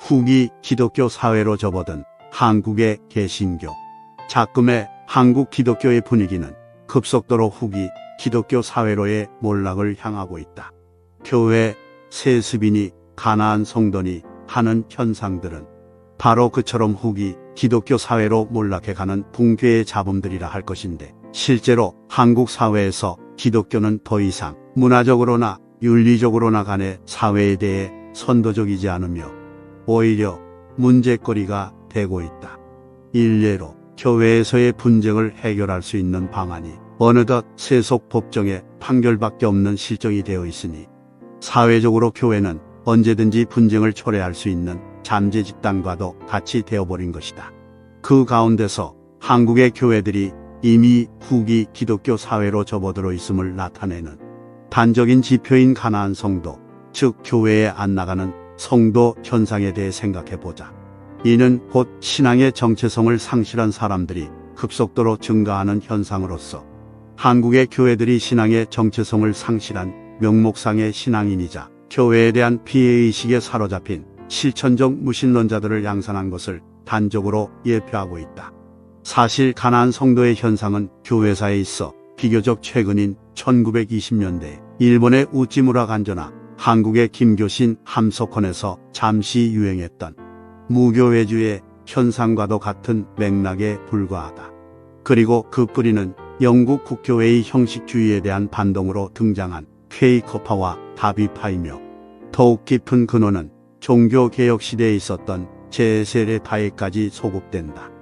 후기 기독교 사회로 접어든 한국의 개신교. 작금의 한국 기독교의 분위기는 급속도로 후기 기독교 사회로의 몰락을 향하고 있다. 교회, 세습이니 가나안 성도니 하는 현상들은 바로 그처럼 후기 기독교 사회로 몰락해가는 붕괴의 잡음들이라 할 것인데, 실제로 한국 사회에서 기독교는 더 이상 문화적으로나 윤리적으로나 간의 사회에 대해 선도적이지 않으며 오히려 문제거리가 되고 있다. 일례로 교회에서의 분쟁을 해결할 수 있는 방안이 어느덧 세속 법정의 판결밖에 없는 실정이 되어 있으니, 사회적으로 교회는 언제든지 분쟁을 초래할 수 있는 잠재 집단과도 같이 되어버린 것이다. 그 가운데서 한국의 교회들이 이미 후기 기독교 사회로 접어들어 있음을 나타내는 단적인 지표인 가나안 성도, 즉 교회에 안 나가는 성도 현상에 대해 생각해보자. 이는 곧 신앙의 정체성을 상실한 사람들이 급속도로 증가하는 현상으로서, 한국의 교회들이 신앙의 정체성을 상실한 명목상의 신앙인이자 교회에 대한 피해의식에 사로잡힌 실천적 무신론자들을 양산한 것을 단적으로 예표하고 있다. 사실 가나안 성도의 현상은 교회사에 있어 비교적 최근인 1920년대 일본의 우찌무라 간조나 한국의 김교신 함석헌에서 잠시 유행했던 무교회주의 현상과도 같은 맥락에 불과하다. 그리고 그 뿌리는 영국 국교회의 형식주의에 대한 반동으로 등장한 퀘이커파와 다비파이며, 더욱 깊은 근원은 종교개혁 시대에 있었던 제세례파에까지 소급된다.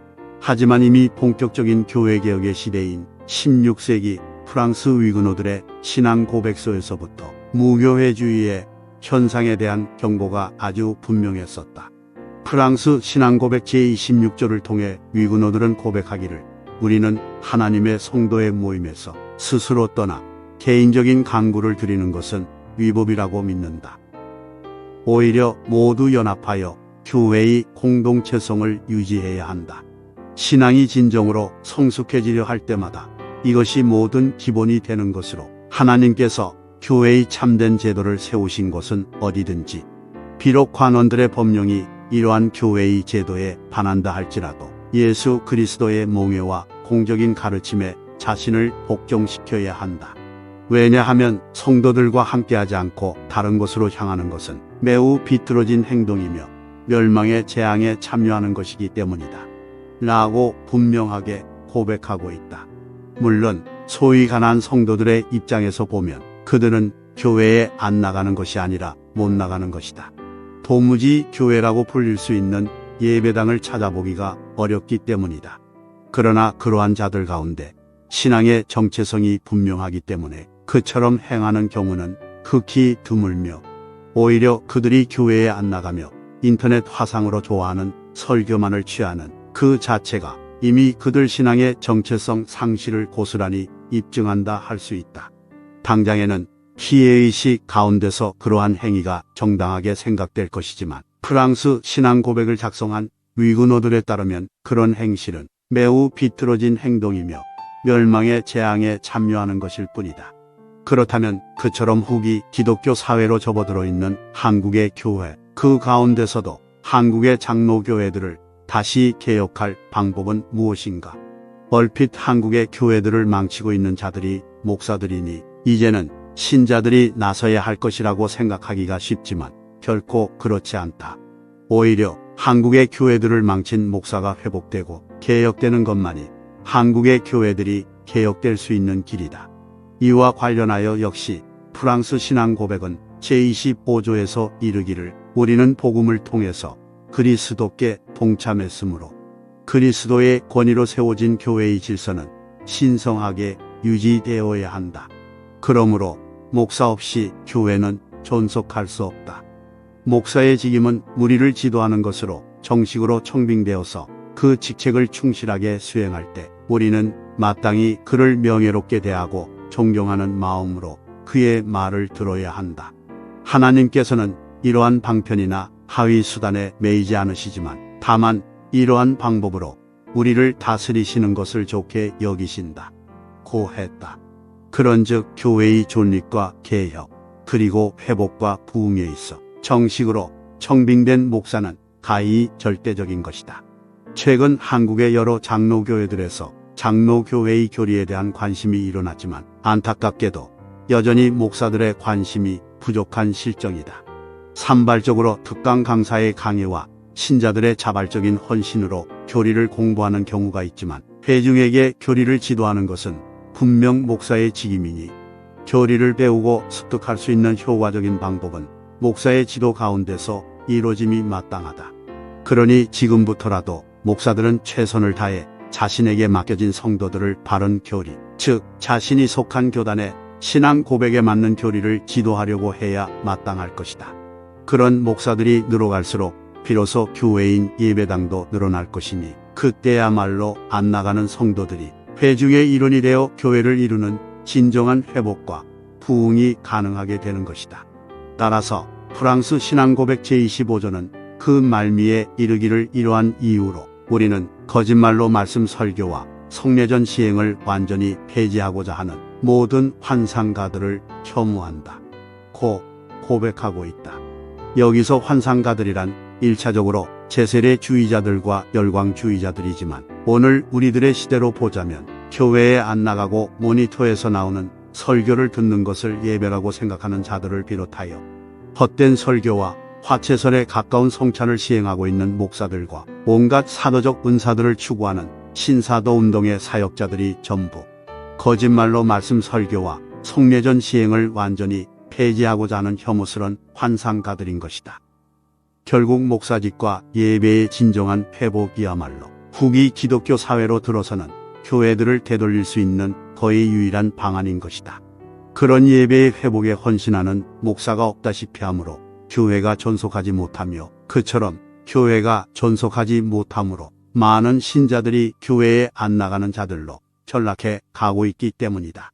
하지만 이미 본격적인 교회개혁의 시대인 16세기 프랑스 위그노들의 신앙 고백서에서부터 무교회주의의 현상에 대한 경고가 아주 분명했었다. 프랑스 신앙 고백 제26조를 통해 위그노들은 고백하기를, 우리는 하나님의 성도의 모임에서 스스로 떠나 개인적인 강구를 드리는 것은 위법이라고 믿는다. 오히려 모두 연합하여 교회의 공동체성을 유지해야 한다. 신앙이 진정으로 성숙해지려 할 때마다 이것이 모든 기본이 되는 것으로, 하나님께서 교회의 참된 제도를 세우신 곳은 어디든지, 비록 관원들의 법령이 이러한 교회의 제도에 반한다 할지라도 예수 그리스도의 몽회와 공적인 가르침에 자신을 복종시켜야 한다. 왜냐하면 성도들과 함께하지 않고 다른 곳으로 향하는 것은 매우 비뚤어진 행동이며 멸망의 재앙에 참여하는 것이기 때문이다. 라고 분명하게 고백하고 있다. 물론 소위 가난한 성도들의 입장에서 보면 그들은 교회에 안 나가는 것이 아니라 못 나가는 것이다. 도무지 교회라고 불릴 수 있는 예배당을 찾아보기가 어렵기 때문이다. 그러나 그러한 자들 가운데 신앙의 정체성이 분명하기 때문에 그처럼 행하는 경우는 극히 드물며, 오히려 그들이 교회에 안 나가며 인터넷 화상으로 좋아하는 설교만을 취하는 그 자체가 이미 그들 신앙의 정체성 상실을 고스란히 입증한다 할 수 있다. 당장에는 피해의식 가운데서 그러한 행위가 정당하게 생각될 것이지만, 프랑스 신앙 고백을 작성한 위그노들에 따르면 그런 행실은 매우 비뚤어진 행동이며 멸망의 재앙에 참여하는 것일 뿐이다. 그렇다면 그처럼 후기 기독교 사회로 접어들어 있는 한국의 교회, 그 가운데서도 한국의 장로교회들을 다시 개혁할 방법은 무엇인가? 얼핏 한국의 교회들을 망치고 있는 자들이 목사들이니 이제는 신자들이 나서야 할 것이라고 생각하기가 쉽지만 결코 그렇지 않다. 오히려 한국의 교회들을 망친 목사가 회복되고 개혁되는 것만이 한국의 교회들이 개혁될 수 있는 길이다. 이와 관련하여 역시 프랑스 신앙 고백은 제25조에서 이르기를, 우리는 복음을 통해서 그리스도께 동참했으므로 그리스도의 권위로 세워진 교회의 질서는 신성하게 유지되어야 한다. 그러므로 목사 없이 교회는 존속할 수 없다. 목사의 직임은 무리를 지도하는 것으로 정식으로 청빙되어서 그 직책을 충실하게 수행할 때 우리는 마땅히 그를 명예롭게 대하고 존경하는 마음으로 그의 말을 들어야 한다. 하나님께서는 이러한 방편이나 하위 수단에 매이지 않으시지만 다만 이러한 방법으로 우리를 다스리시는 것을 좋게 여기신다. 고 했다. 그런즉 교회의 존립과 개혁, 그리고 회복과 부흥에 있어 정식으로 청빙된 목사는 가히 절대적인 것이다. 최근 한국의 여러 장로교회들에서 장로교회의 교리에 대한 관심이 일어났지만 안타깝게도 여전히 목사들의 관심이 부족한 실정이다. 산발적으로 특강 강사의 강의와 신자들의 자발적인 헌신으로 교리를 공부하는 경우가 있지만 회중에게 교리를 지도하는 것은 분명 목사의 직임이니 교리를 배우고 습득할 수 있는 효과적인 방법은 목사의 지도 가운데서 이루어짐이 마땅하다. 그러니 지금부터라도 목사들은 최선을 다해 자신에게 맡겨진 성도들을 바른 교리, 즉 자신이 속한 교단의 신앙 고백에 맞는 교리를 지도하려고 해야 마땅할 것이다. 그런 목사들이 늘어갈수록 비로소 교회인 예배당도 늘어날 것이니 그때야말로 안 나가는 성도들이 회중의 일원이 되어 교회를 이루는 진정한 회복과 부흥이 가능하게 되는 것이다. 따라서 프랑스 신앙고백 제25조는 그 말미에 이르기를 이러한 이유로 우리는 거짓말로 말씀 설교와 성례전 시행을 완전히 폐지하고자 하는 모든 환상가들을 혐오한다. 고 고백하고 있다. 여기서 환상가들이란 1차적으로 제세례주의자들과 열광주의자들이지만 오늘 우리들의 시대로 보자면 교회에 안 나가고 모니터에서 나오는 설교를 듣는 것을 예배라고 생각하는 자들을 비롯하여 헛된 설교와 화채설에 가까운 성찬을 시행하고 있는 목사들과 온갖 사도적 은사들을 추구하는 신사도 운동의 사역자들이 전부 거짓말로 말씀 설교와 성례전 시행을 완전히 폐지하고자 하는 혐오스런 환상가들인 것이다. 결국 목사직과 예배의 진정한 회복이야말로 후기 기독교 사회로 들어서는 교회들을 되돌릴 수 있는 거의 유일한 방안인 것이다. 그런 예배의 회복에 헌신하는 목사가 없다시피 하므로 교회가 존속하지 못하며 그처럼 교회가 존속하지 못하므로 많은 신자들이 교회에 안 나가는 자들로 전락해 가고 있기 때문이다.